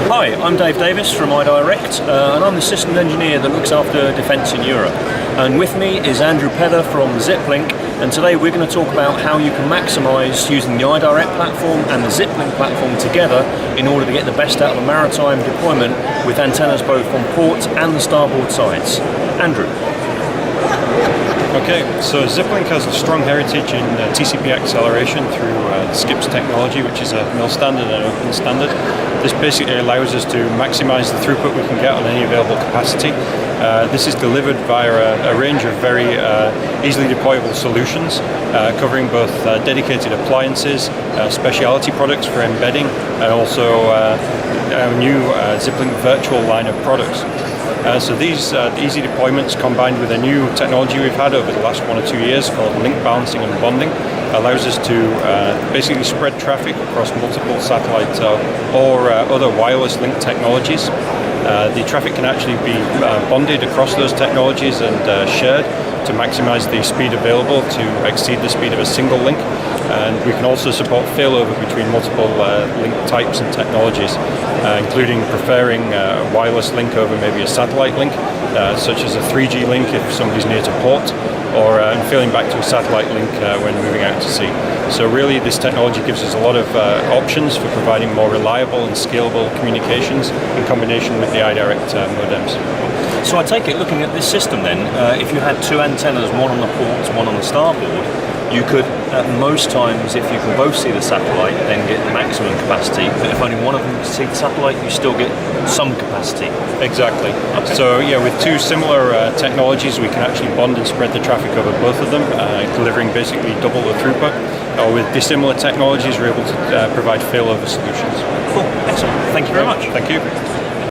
Hi, I'm Dave Davis from iDirect, and I'm the systems engineer that looks after defence in Europe. And with me is Andrew Pether from XipLink, and today we're going to talk about how you can maximise using the iDirect platform and the XipLink platform together in order to get the best out of a maritime deployment with antennas both on port and the starboard sides. Andrew. Okay, so XipLink has a strong heritage in TCP acceleration through SCIP's technology, which is a mill standard and an open standard. This basically allows us to maximize the throughput we can get on any available capacity. This is delivered via a range of very easily deployable solutions, covering both dedicated appliances, specialty products for embedding, and also our new XipLink virtual line of products. So these easy deployments combined with a new technology we've had over the last 1 or 2 years called link balancing and bonding allows us to basically spread traffic across multiple satellite or other wireless link technologies. The traffic can actually be bonded across those technologies and shared to maximize the speed available to exceed the speed of a single link. And we can also support failover between multiple link types and technologies, including preferring a wireless link over maybe a satellite link, such as a 3G link if somebody's near to port, or failing back to a satellite link when moving out to sea. So really this technology gives us a lot of options for providing more reliable and scalable communications in combination with the iDirect modems. So I take it, looking at this system then, if you had two antennas, one on the port, one on the starboard, you could, at most times, if you can both see the satellite, then get maximum capacity. But if only one of them can see the satellite, you still get some capacity. Exactly. Okay. So yeah, with two similar technologies, we can actually bond and spread the traffic over both of them, delivering basically double the throughput. With dissimilar technologies, we're able to provide failover solutions. Cool. Excellent. Thank you very much. Thank you.